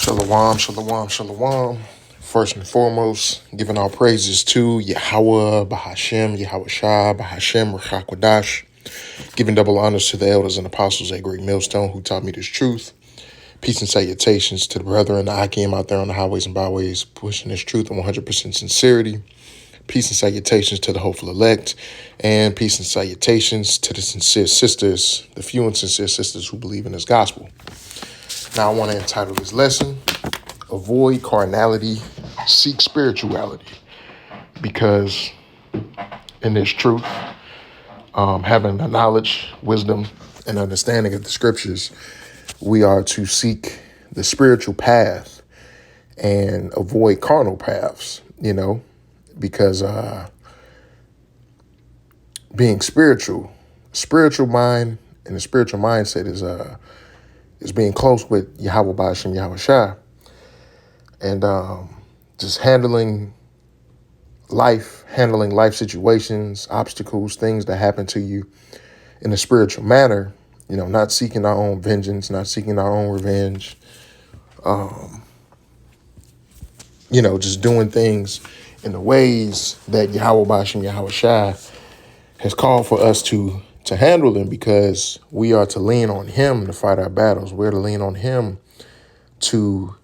Shalom, shalom, shalom. First and foremost, giving all praises to Yahweh, Bahashem, Yahweh Shah, Bahashem, Rachakwadash. Giving double honors to the elders and apostles at Great Millstone who taught me this truth. Peace and salutations to the brethren, the Akim out there on the highways and byways, pushing this truth in 100% sincerity. Peace and salutations to the hopeful elect, and peace and salutations to the sincere sisters, the few and sincere sisters who believe in this gospel. Now I want to entitle this lesson, Avoid Carnality, Seek Spirituality. Because in this truth, having the knowledge, wisdom, and understanding of the scriptures, we are to seek the spiritual path and avoid carnal paths, because being spiritual mind and the spiritual mindset is being close with Yahweh Ba'ashem, Yahweh Shah, and just handling life situations, obstacles, things that happen to you in a spiritual manner, not seeking our own vengeance, not seeking our own revenge, just doing things in the ways that Yahweh Ba'ashem, Yahweh Shah has called for us to handle them, because we are to lean on him to fight our battles. We're to lean on him to,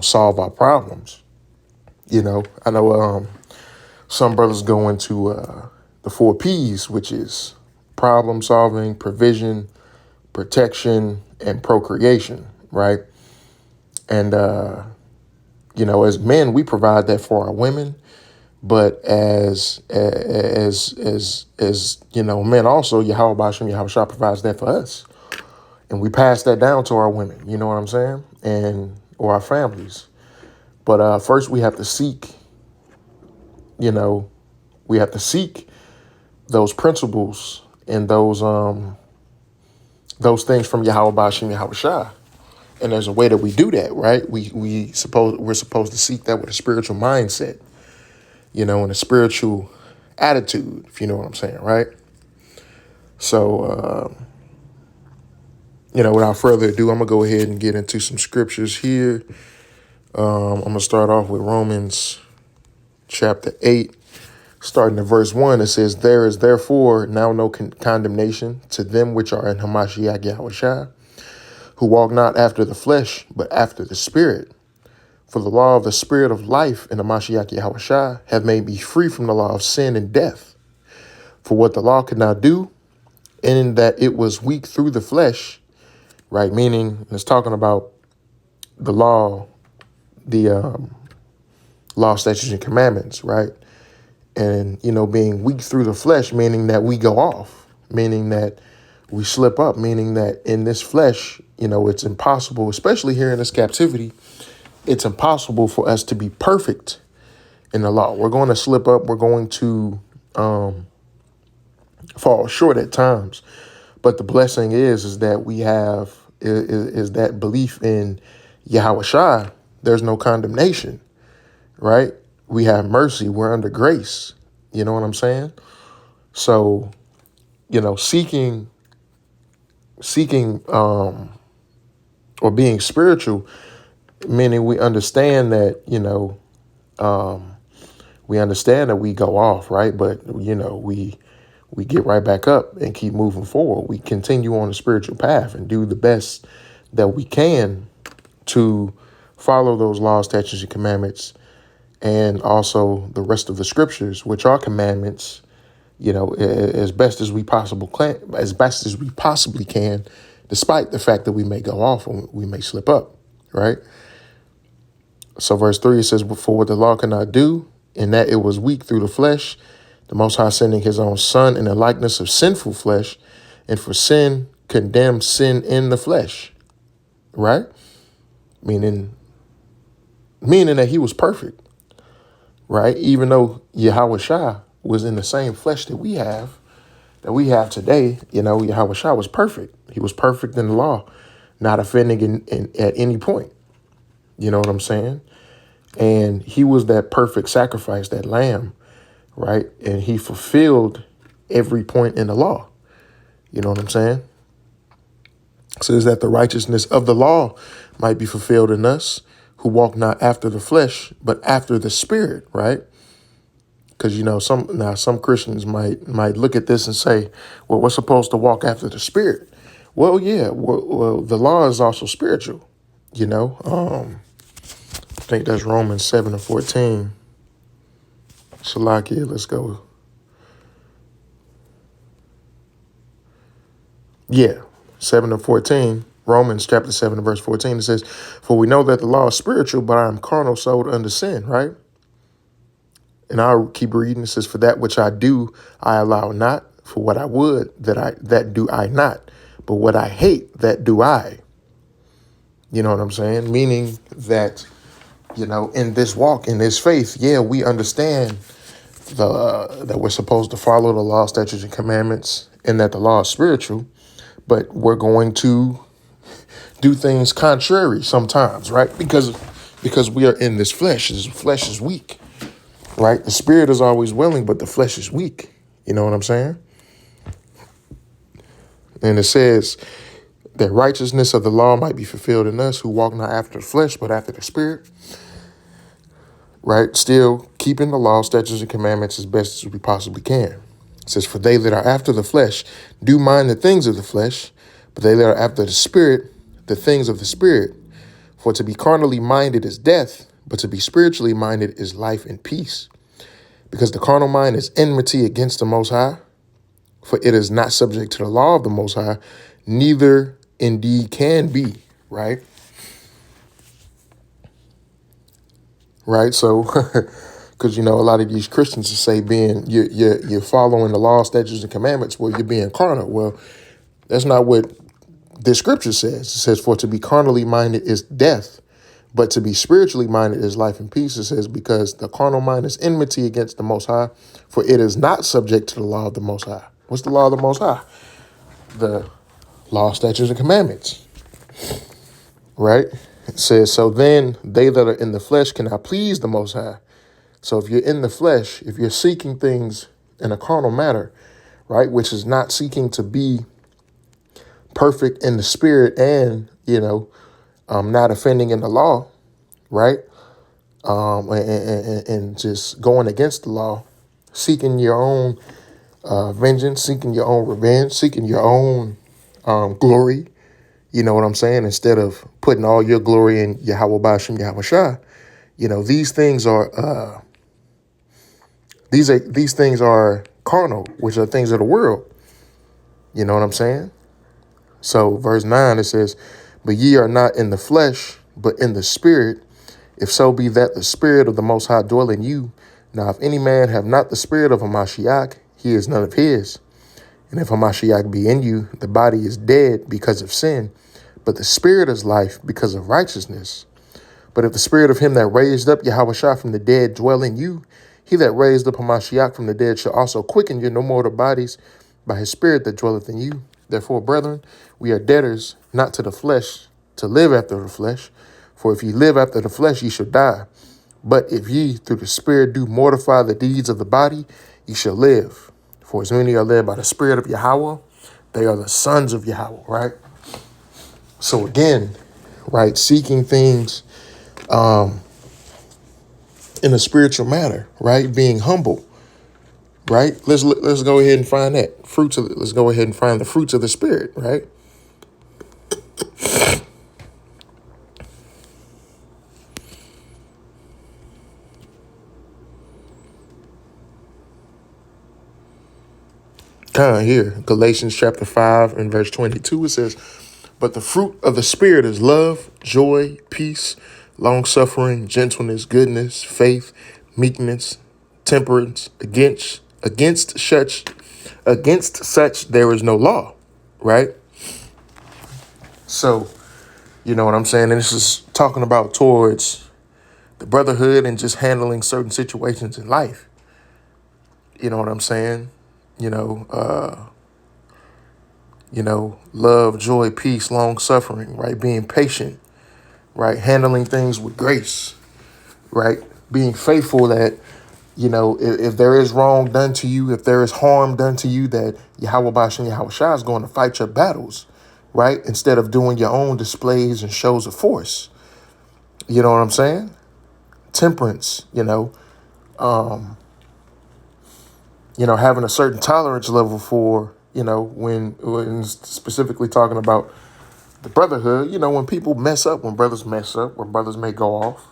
solve our problems. I know some brothers go into the 4 P's, which is problem solving, provision, protection, and procreation, right? And, as men, we provide that for our women. But as men also, Yahweh Ba'ashem, Yahweh Shah provides that for us. And we pass that down to our women, you know what I'm saying? Or our families. But first we have to seek, those principles and those things from Yahweh Ba'ashem, Yahweh Shah. And there's a way that we do that, right? We're supposed to seek that with a spiritual mindset, and a spiritual attitude, if you know what I'm saying, right? So, without further ado, I'm going to go ahead and get into some scriptures here. I'm going to start off with Romans chapter 8, starting at verse 1. It says, "There is therefore now no condemnation to them which are in Hamashiach Yahweh Shai, who walk not after the flesh, but after the Spirit. For the law of the Spirit of life in the Mashiach Yahweh Shai have made me free from the law of sin and death. For what the law could not do, in that it was weak through the flesh," right? Meaning, it's talking about the law, the law, statutes, and commandments, right? And, being weak through the flesh, meaning that we go off, meaning that we slip up, meaning that in this flesh, it's impossible, especially here in this captivity, it's impossible for us to be perfect in the law. We're going to slip up. We're going to fall short at times. But the blessing is that we have is that belief in Yahweh Shai. There's no condemnation, right? We have mercy. We're under grace. You know what I'm saying? So, seeking or being spiritual, meaning we understand that, we understand that we go off, right? But, we get right back up and keep moving forward. We continue on the spiritual path and do the best that we can to follow those laws, statutes, and commandments, and also the rest of the scriptures, which are commandments, as best as we possibly can, despite the fact that we may go off and we may slip up, right? So verse 3, it says, "For what the law cannot do, in that it was weak through the flesh, the Most High sending his own Son in the likeness of sinful flesh, and for sin condemned sin in the flesh," right? Meaning that he was perfect, right? Even though Yahweh Shah was in the same flesh that we have today, Yahweh Shah was perfect. He was perfect in the law, not offending at any point. You know what I'm saying? And he was that perfect sacrifice, that lamb, right? And he fulfilled every point in the law. You know what I'm saying? So is that the righteousness of the law might be fulfilled in us, who walk not after the flesh, but after the spirit, right? Because, some Christians might look at this and say, well, we're supposed to walk after the spirit. Well, yeah, well, the law is also spiritual, I think that's Romans 7:14. Shalakia, let's go. Yeah, 7:14. Romans chapter 7 verse 14. It says, for we know that the law is spiritual, but I am carnal, sold under sin, right? And I'll keep reading. It says, for that which I do, I allow not. For what I would, that do I not. But what I hate, that do I. You know what I'm saying? Meaning that, in this walk, in this faith, yeah, we understand that we're supposed to follow the law, statutes, and commandments, and that the law is spiritual, but we're going to do things contrary sometimes, right? Because we are in this flesh. This flesh is weak, right? The spirit is always willing, but the flesh is weak. You know what I'm saying? And it says that righteousness of the law might be fulfilled in us who walk not after the flesh, but after the spirit. Right? Still keeping the law, statutes, and commandments as best as we possibly can. It says, for they that are after the flesh do mind the things of the flesh, but they that are after the spirit, the things of the spirit. For to be carnally minded is death, but to be spiritually minded is life and peace. Because the carnal mind is enmity against the Most High, for it is not subject to the law of the Most High, neither indeed can be, right? Right, so, because, a lot of these Christians will say you're following the law, statutes, and commandments, well, you're being carnal. Well, that's not what the scripture says. It says, for to be carnally minded is death, but to be spiritually minded is life and peace. It says, because the carnal mind is enmity against the Most High, for it is not subject to the law of the Most High. What's the law of the Most High? The law, statutes, and commandments, right? It says, so then they that are in the flesh cannot please the Most High. So if you're in the flesh, if you're seeking things in a carnal manner, right, which is not seeking to be perfect in the spirit and, not offending in the law, right, and just going against the law, seeking your own vengeance, seeking your own revenge, seeking your own glory, you know what I'm saying, instead of putting all your glory in Yahweh Bashem, Yahweh Shah. These things are these things are carnal, which are things of the world. You know what I'm saying? So verse 9, it says, but ye are not in the flesh, but in the spirit, if so be that the spirit of the Most High dwell in you. Now, if any man have not the spirit of Hamashiach, he is none of his. And if Hamashiach be in you, the body is dead because of sin, but the spirit is life because of righteousness. But if the spirit of him that raised up Yahweh Shah from the dead dwell in you, he that raised up Hamashiach from the dead shall also quicken your no mortal bodies by his spirit that dwelleth in you. Therefore, brethren, we are debtors not to the flesh, to live after the flesh. For if ye live after the flesh, ye shall die. But if ye through the spirit do mortify the deeds of the body, ye shall live. For as many are led by the spirit of Yahweh, they are the sons of Yahweh, right? So again, right, seeking things in a spiritual manner, right? Being humble, right? Let's go ahead and find that let's go ahead and find the fruits of the spirit, right? Here, Galatians chapter 5 and verse 22, it says, but the fruit of the spirit is love, joy, peace, long-suffering, gentleness, goodness, faith, meekness, temperance. Against such there is no law, right? So, you know what I'm saying? And this is talking about towards the brotherhood and just handling certain situations in life. You know what I'm saying? Love, joy, peace, long suffering, right? Being patient, right? Handling things with grace, right? Being faithful that, if there is wrong done to you, if there is harm done to you, that Yahweh Bashem, Yahweh Shah is going to fight your battles, right? Instead of doing your own displays and shows of force, You know what I'm saying? Temperance, having a certain tolerance level for, when specifically talking about the brotherhood, when people mess up, when brothers mess up, when brothers may go off,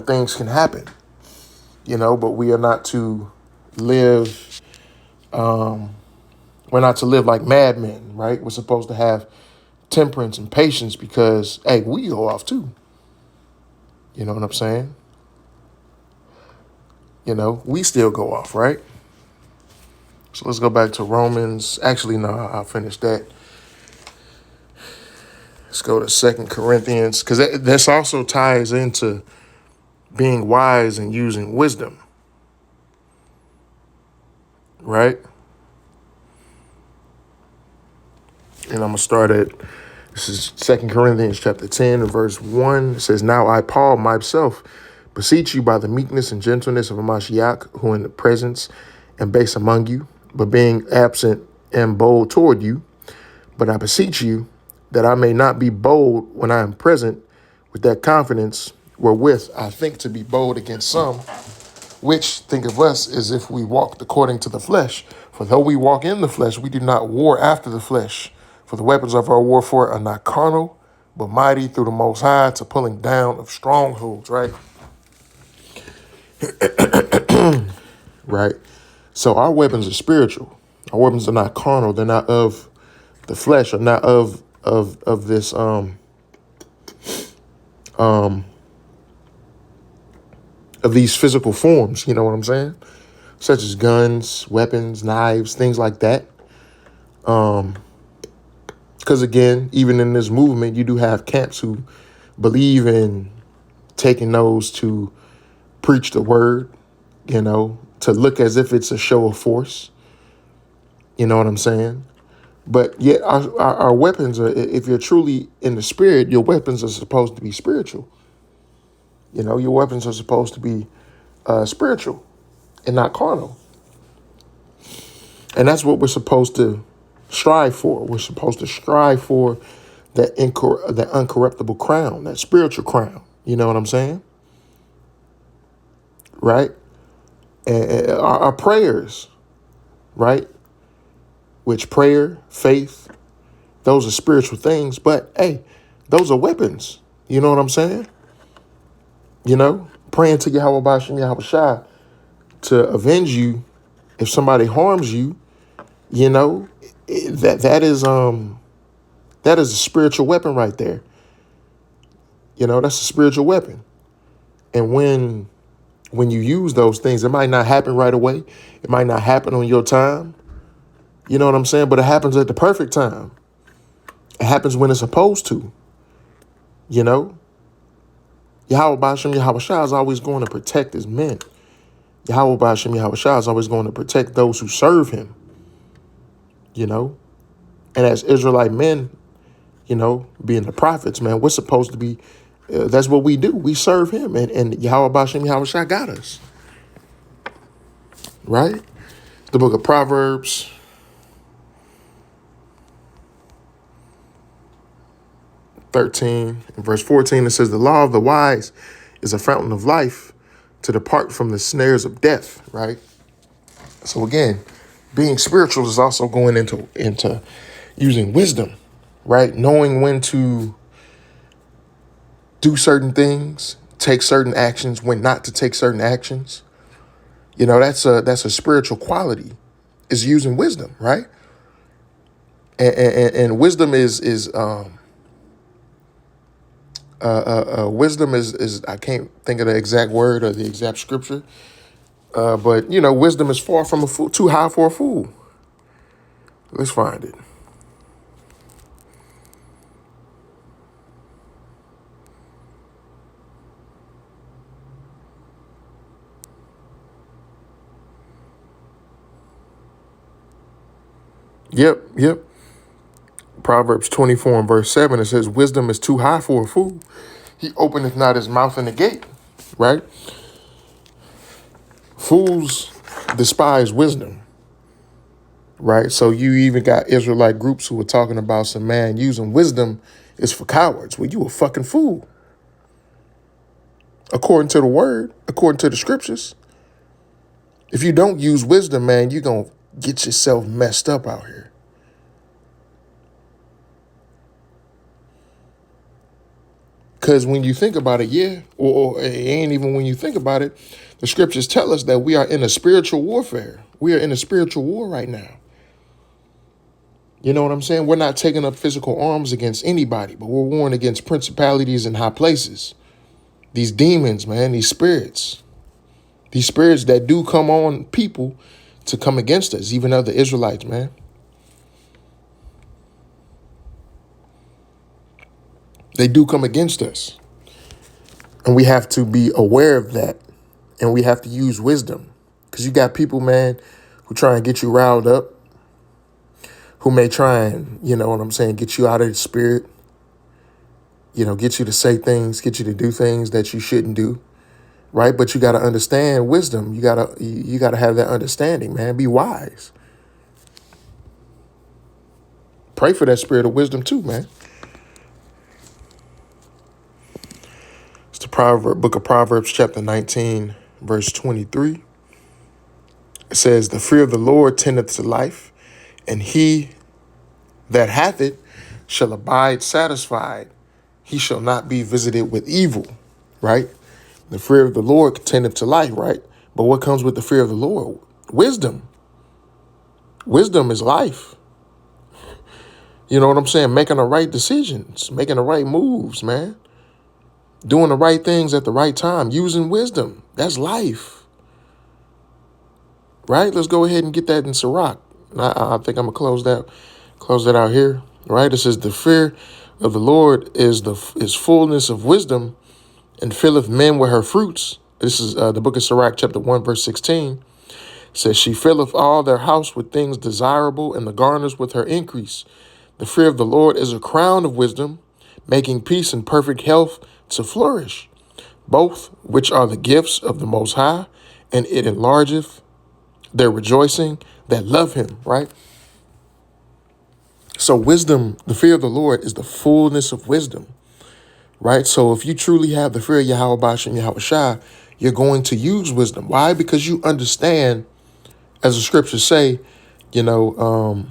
things can happen, but we are not to live, we're not to live like madmen, right? We're supposed to have temperance and patience because, hey, we go off too. You know what I'm saying? We still go off, right? So let's go back to Romans. Actually, no, I'll finish that. Let's go to 2 Corinthians, because this also ties into being wise and using wisdom, right? And I'm going to start at, this is 2 Corinthians chapter 10 and verse 1. It says, "Now I, Paul, myself, beseech you by the meekness and gentleness of a Mashiach, who in the presence am base among you, but being absent am bold toward you. But I beseech you that I may not be bold when I am present with that confidence wherewith I think to be bold against some, which think of us as if we walked according to the flesh. For though we walk in the flesh, we do not war after the flesh. For the weapons of our warfare are not carnal, but mighty through the Most High to pulling down of strongholds," right? Right. So our weapons are spiritual. Our weapons are not carnal. They're not of the flesh, or not of this of these physical forms. You know what I'm saying? Such as guns, weapons, knives, things like that. Because again, even in this movement, you do have camps who believe in taking those to preach the word, to look as if it's a show of force. You know what I'm saying? But yet our weapons are, if you're truly in the spirit, your weapons are supposed to be spiritual. Your weapons are supposed to be spiritual and not carnal. And that's what we're supposed to strive for. We're supposed to strive for that uncorruptible crown, that spiritual crown. You know what I'm saying? Right? And our prayers, right? Which prayer, faith, those are spiritual things. But, hey, those are weapons. You know what I'm saying? Praying to Yahweh Bashem, Yahweh Shai to avenge you if somebody harms you, that is a spiritual weapon right there. That's a spiritual weapon. And when you use those things, it might not happen right away. It might not happen on your time. You know what I'm saying? But it happens at the perfect time. It happens when it's supposed to. Yahweh Bashem, Yahweh Shai is always going to protect his men. Yahweh Bashem, Yahweh Shai is always going to protect those who serve him. And as Israelite men, being the prophets, man, we're supposed to be, that's what we do. We serve him. And Yahweh Bashem, Yahweh Shai got us. Right? The book of Proverbs, (13) and verse 14, it says, "The law of the wise is a fountain of life, to depart from the snares of death," right? So again, being spiritual is also going into using wisdom, right? Knowing when to do certain things, take certain actions, when not to take certain actions. That's a spiritual quality, is using wisdom, right? And wisdom is wisdom is I can't think of the exact word or the exact scripture, but wisdom is far from a fool, too high for a fool. Let's find it. Yep. Proverbs 24 and verse 7, it says, "Wisdom is too high for a fool. He openeth not his mouth in the gate," right? Fools despise wisdom, right? So you even got Israelite groups who are talking about some man using wisdom is for cowards. Well, you a fucking fool. According to the word, according to the scriptures. If you don't use wisdom, man, you're going to get yourself messed up out here. Because when you think about it, yeah, or it ain't even when you think about it, the scriptures tell us that we are in a spiritual warfare. We are in a spiritual war right now. You know what I'm saying? We're not taking up physical arms against anybody, but we're warring against principalities in high places. These demons, man, these spirits that do come on people to come against us, even other Israelites, man. They do come against us. And we have to be aware of that. And we have to use wisdom. Because you got people, man, who try and get you riled up. Who may try and, you know what I'm saying, get you out of the spirit. You know, get you to say things, get you to do things that you shouldn't do. Right? But you got to understand wisdom. You got to have that understanding, man. Be wise. Pray for that spirit of wisdom too, man. It's the book of Proverbs, chapter 19, verse 23. It says, the fear of the Lord tendeth to life, and he that hath it shall abide satisfied. He shall not be visited with evil, right? The fear of the Lord tendeth to life, right? But what comes with the fear of the Lord? Wisdom. Wisdom is life. You know what I'm saying? Making the right decisions, making the right moves, man. Doing the right things at the right time, using wisdom. That's life. Right? Let's go ahead and get that in Sirach. I think I'm going to close that out here. Right? It says, the fear of the Lord is fullness of wisdom and filleth men with her fruits. This is the book of Sirach, chapter 1, verse 16. It says, she filleth all their house with things desirable, and the garners with her increase. The fear of the Lord is a crown of wisdom, making peace and perfect health to flourish, both which are the gifts of the Most High, and it enlargeth their rejoicing that love him, right? So wisdom, the fear of the Lord is the fullness of wisdom, right? So if you truly have the fear of Yahweh Bash and Yahweh Shai, you're going to use wisdom. Why? Because you understand, as the scriptures say, you know,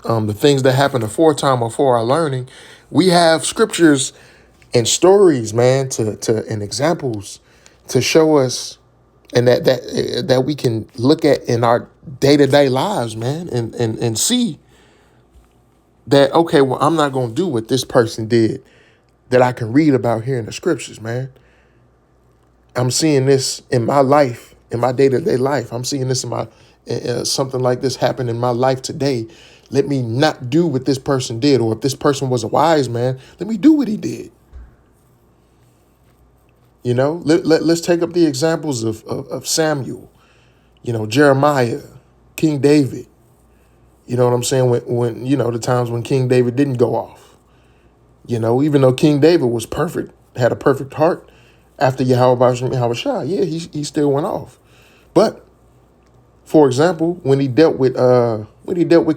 the things that happen aforetime or for our learning. We have scriptures and stories, man, and examples to show us, and that we can look at in our day-to-day lives, man, and see that, okay, well, I'm not going to do what this person did that I can read about here in the scriptures, man. I'm seeing this in my life, in my day-to-day life. I'm seeing this in my something like this happen in my life today. Let me not do what this person did. Or if this person was a wise man, let me do what he did. You know, let's take up the examples of Samuel, you know, Jeremiah, King David. You know what I'm saying? When you know, the times when King David didn't go off. You know, even though King David was perfect, had a perfect heart after Yahweh Shai, yeah, he still went off. But for example, when he dealt with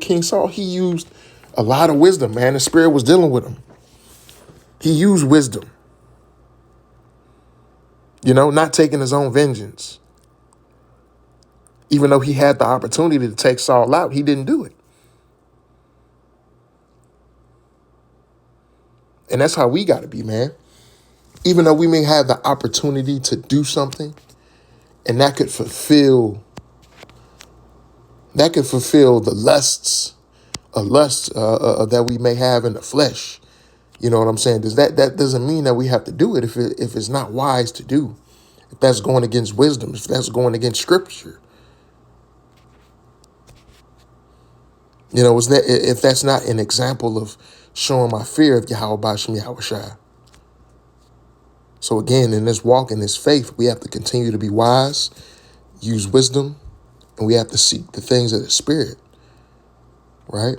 King Saul, he used a lot of wisdom, man. The spirit was dealing with him. He used wisdom. You know, not taking his own vengeance. Even though he had the opportunity to take Saul out, he didn't do it. And that's how we got to be, man. Even though we may have the opportunity to do something, and that could fulfill the lusts that we may have in the flesh. You know what I'm saying? That doesn't mean that we have to do it if it's not wise to do. If that's going against wisdom, if that's going against scripture. You know, if that's not an example of showing my fear of Yahweh Bashem Yahweh Shai. So again, in this walk, in this faith, we have to continue to be wise, use wisdom, and we have to seek the things of the spirit, right?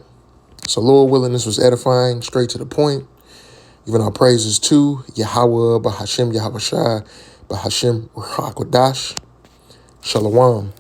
So Lord willing, this was edifying, straight to the point. Giving our praises to Yahweh, Bahashem Yahweh Shai, Bahashem Ruach Kodash. Shalom.